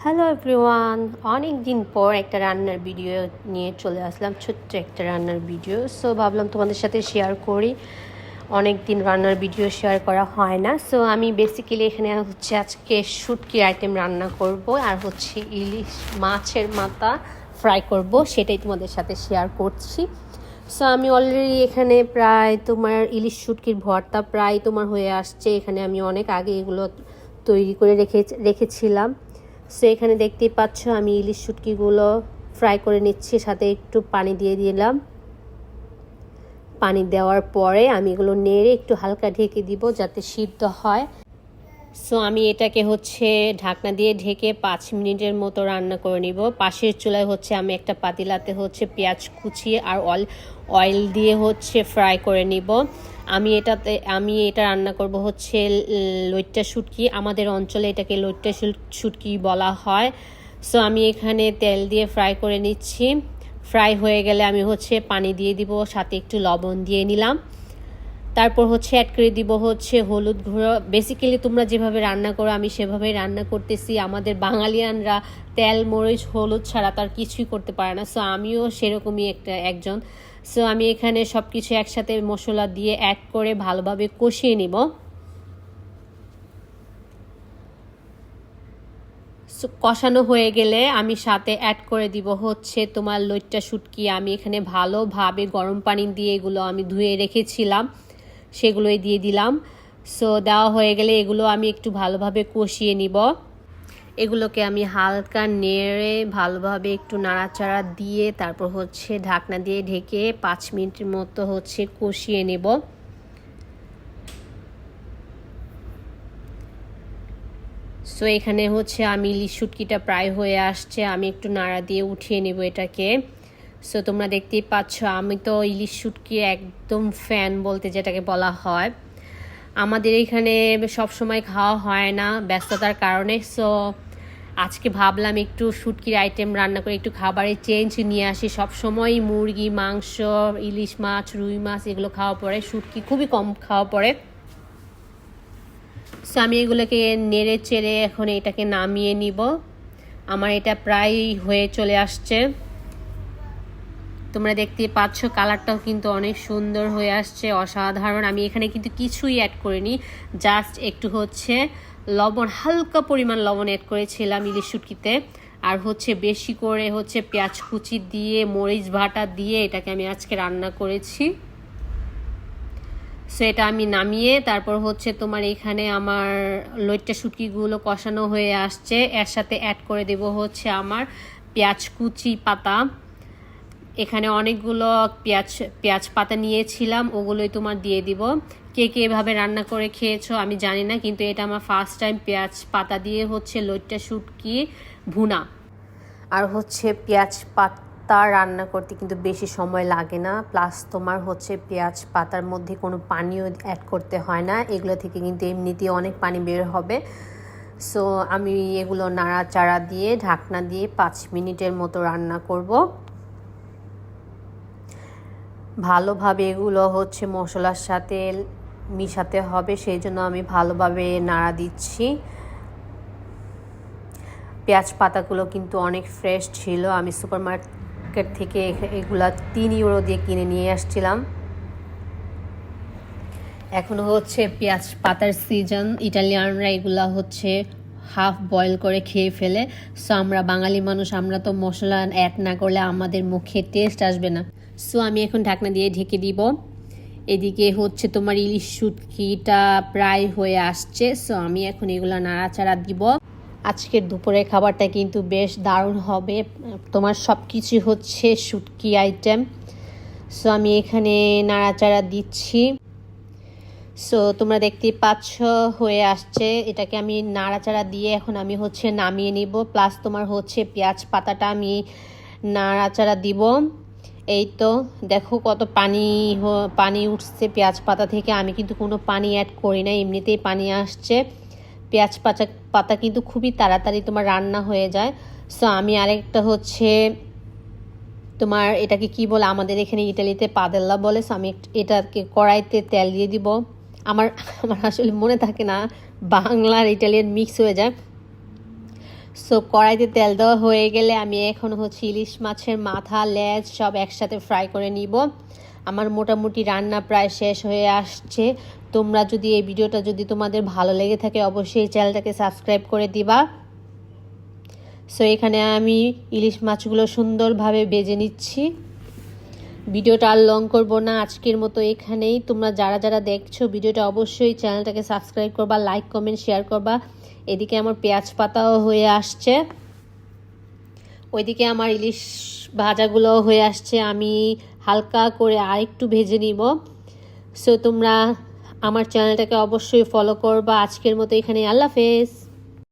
Hello everyone, অনেক দিন পর একটা রান্নার ভিডিও নিয়ে চলে আসলাম, ছোট্ট একটা রান্নার ভিডিও। সো ভাবলাম তোমাদের সাথে শেয়ার করি। অনেক দিন রান্নার ভিডিও শেয়ার করা হয় না। সো আমি বেসিক্যালি এখানে হচ্ছে আজকে শুটকি আইটেম রান্না করব, আর হচ্ছে ইলিশ মাছের মাথা ফ্রাই করব, সেটাই তোমাদের সাথে শেয়ার করছি। সো আমি অলরেডি এখানে প্রায় তোমার ইলিশ শুটকির ভর্তা প্রায় তোমার হয়ে আসছে। এখানে আমি অনেক আগে এগুলো তৈরি করে রেখেছিলাম। সো এখানে দেখতেই পাচ্ছ আমি ইলিশ শুটকিগুলো ফ্রাই করে নিচ্ছি, সাথে একটু পানি দিয়ে দিলাম। পানি দেওয়ার পরে আমি এগুলো নেড়ে একটু হালকা ঢেকে দিব যাতে সিদ্ধ হয়। সো আমি এটাকে হচ্ছে ঢাকনা দিয়ে ঢেকে 5 মিনিটের মতো রান্না করে নিব। পাশের চুলায় হচ্ছে আমি একটা পাতিলাতে হচ্ছে পেঁয়াজ কুচিয়ে আর অয়েল দিয়ে হচ্ছে ফ্রাই করে নিব। আমি এটা রান্না করব হচ্ছে লইট্টা শুটকি। আমাদের অঞ্চলে এটাকে লইট্টা শুটকি বলা হয়। সো আমি এখানে তেল দিয়ে ফ্রাই করে নিচ্ছি। ফ্রাই হয়ে গেলে আমি হচ্ছে পানি দিয়ে দিব, সাথে একটু লবণ দিয়ে নিলাম। তারপর হচ্ছে অ্যাড করে দিব হচ্ছে হলুদ গুঁড়ো। বেসিক্যালি তোমরা যেভাবে রান্না করো আমি সেভাবেই রান্না করতেছি। আমাদের বাঙালিয়ানরা তেল মরিচ হলুদ ছাড়া তার কিছুই করতে পারে না। সো আমিও সেরকমই একজন। সো আমি এখানে সব কিছু একসাথে মশলা দিয়ে অ্যাড করে ভালোভাবে কষিয়ে নিব। কষানো হয়ে গেলে আমি সাথে অ্যাড করে দিব হচ্ছে তোমার লইট্টা শুটকি। আমি এখানে ভালোভাবে গরম পানি দিয়ে এগুলো আমি ধুয়ে রেখেছিলাম, সেগুলোই দিয়ে দিলাম। সো দেওয়া হয়ে গেলে এগুলো আমি একটু ভালোভাবে কষিয়ে নিব। এগুলোকে আমি হালকা নেড়ে ভালোভাবে একটু নাড়াচাড়া দিয়ে তারপর হচ্ছে ঢাকনা দিয়ে ঢেকে 5 মিনিটের মতো হচ্ছে কষিয়ে নেব। সো এখানে হচ্ছে আমি ইলিশ শুটকিটা প্রায় হয়ে আসছে, আমি একটু নাড়া দিয়ে উঠিয়ে নেব এটাকে। সো তোমরা দেখতেই পাচ্ছ আমি তো ইলিশ শুটকি একদম ফ্যান বলতে যেটাকে বলা হয়। আমাদের এখানে সব সময় খাওয়া হয় না ব্যস্ততার কারণে। সো আজকে ভাবলাম একটু শুটকির আইটেম রান্না করে একটু খাবারের চেঞ্জ নিয়ে আসি। সব সময় মুরগি মাংস ইলিশ মাছ রুই মাছ এগুলো খাওয়া পড়ে, শুটকি খুবই কম খাওয়া পড়ে। সো আমি এগুলোকে নেড়ে চেড়ে এখন এটাকে নামিয়ে নিব। আমার এটা প্রায় হয়ে চলে আসছে। তোমরা দেখতে পাচ্ছ কালারটাও কিন্তু অনেক সুন্দর হয়ে আসছে, অসাধারণ। আমি এখানে কিন্তু কিছুই অ্যাড করিনি, জাস্ট একটু হচ্ছে লবণ, হালকা পরিমাণ লবণ অ্যাড করেছিলাম ইলিশ শুটকিতে। আর হচ্ছে বেশি করে হচ্ছে পেঁয়াজ কুচি দিয়ে মরিচ বাটা দিয়ে এটাকে আমি আজকে রান্না করেছি। সো এটা আমি নামিয়ে তারপর হচ্ছে তোমার এখানে আমার লইট্টা শুটকিগুলো কষানো হয়ে আসছে, এর সাথে অ্যাড করে দেব হচ্ছে আমার পেঁয়াজ কুচি পাতা। এখানে অনেকগুলো পেঁয়াজ পাতা নিয়েছিলাম, ওগুলোই তোমার দিয়ে দিব। কে কে এভাবে রান্না করে খেয়েছো আমি জানি না, কিন্তু এটা আমার ফার্স্ট টাইম পেঁয়াজ পাতা দিয়ে হচ্ছে লইট্টা শুটকি ভুনা। আর হচ্ছে পেঁয়াজ পাতা রান্না করতে কিন্তু বেশি সময় লাগে না, প্লাস তোমার হচ্ছে পেঁয়াজ পাতার মধ্যে কোনো পানিও অ্যাড করতে হয় না, এগুলো থেকে কিন্তু এমনিতেই অনেক পানি বের হবে। সো আমি এগুলো নাড়াচাড়া দিয়ে ঢাকনা দিয়ে 5 মিনিটের মতো রান্না করব। ভালোভাবে এগুলো হচ্ছে মশলার সাথে মিশাতে হবে, সেই জন্য আমি ভালোভাবে নাড়া দিচ্ছি। পেঁয়াজ পাতাগুলো কিন্তু অনেক ফ্রেশ ছিল, আমি সুপারমার্কেট থেকে এগুলা 3 ইউরো দিয়ে কিনে নিয়ে আসছিলাম। এখন হচ্ছে পেঁয়াজ পাতার সিজন, ইটালিয়ানরা এগুলা হচ্ছে হাফ বয়েল করে খেয়ে ফেলে। সো আমরা বাঙালি মানুষ, আমরা তো মশলা অ্যাড না করলে আমাদের মুখে টেস্ট আসবে না। সো আমি এখন ঢাকনা দিয়ে ঢেকে দিব। এদিকে হচ্ছে তোমার ইলিশ শুটকিটা প্রায় হয়ে আসছে। সো আমি এখন এগুলো নাড়াচাড়া দিব। আজকের দুপুরের খাবারটা কিন্তু বেশ দারুণ হবে, তোমার সব কিছু হচ্ছে শুটকি আইটেম। সো আমি এখানে নাড়াচাড়া দিচ্ছি। সো তোমরা দেখতেই পাচ্ছ হয়ে আসছে, এটাকে আমি নাড়াচাড়া দিয়ে এখন আমি হচ্ছে নামিয়ে নিব। প্লাস তোমার হচ্ছে পেঁয়াজ পাতাটা আমি নাড়াচাড়া দিব। এই তো দেখো কত পানি উঠছে পেঁয়াজ পাতা থেকে, আমি কিন্তু কোনো পানি অ্যাড করি না, এমনিতেই পানি আসছে। পেঁয়াজ পাতা কিন্তু খুবই তাড়াতাড়ি তোমার রান্না হয়ে যায়। সো আমি আরেকটা হচ্ছে তোমার এটাকে কি বলে, আমাদের এখানে ইটালিতে পাদেল্লা বলে। সো আমি এটাকে কড়াইতে তেল দিয়ে দিব। আমার আসলে মনে থাকে না, বাংলার ইটালিয়ান মিক্স হয়ে যায়। সো কড়াইতে তেল দেওয়া হয়ে গেলে আমি এখন হচ্ছে ইলিশ মাছের মাথা লেজ সব একসাথে ফ্রাই করে নিব। আমার মোটামুটি রান্না প্রায় শেষ হয়ে আসছে। তোমরা যদি এই ভিডিওটা যদি তোমাদের ভালো লেগে থাকে অবশ্যই চ্যানেলটাকে সাবস্ক্রাইব করে দিবা। সো এখানে আমি ইলিশ মাছগুলো সুন্দরভাবে ভেজে নিচ্ছি। ভিডিওটা আর লং করব না, আজকের মতো এখানেই। তোমরা যারা যারা দেখছো ভিডিওটা অবশ্যই চ্যানেলটাকে সাবস্ক্রাইব করবা, লাইক কমেন্ট শেয়ার করবা। এদিকে আমার পেঁয়াজ পাতাও হয়ে আসছে, ওইদিকে আমার ইলিশ ভাজাগুলো হয়ে আসছে। আমি হালকা করে আরেকটু ভেজে নিব। সো তোমরা আমার চ্যানেলটাকে অবশ্যই ফলো করবা। আজকের মতো এখানে, আল্লাহ হাফেজ।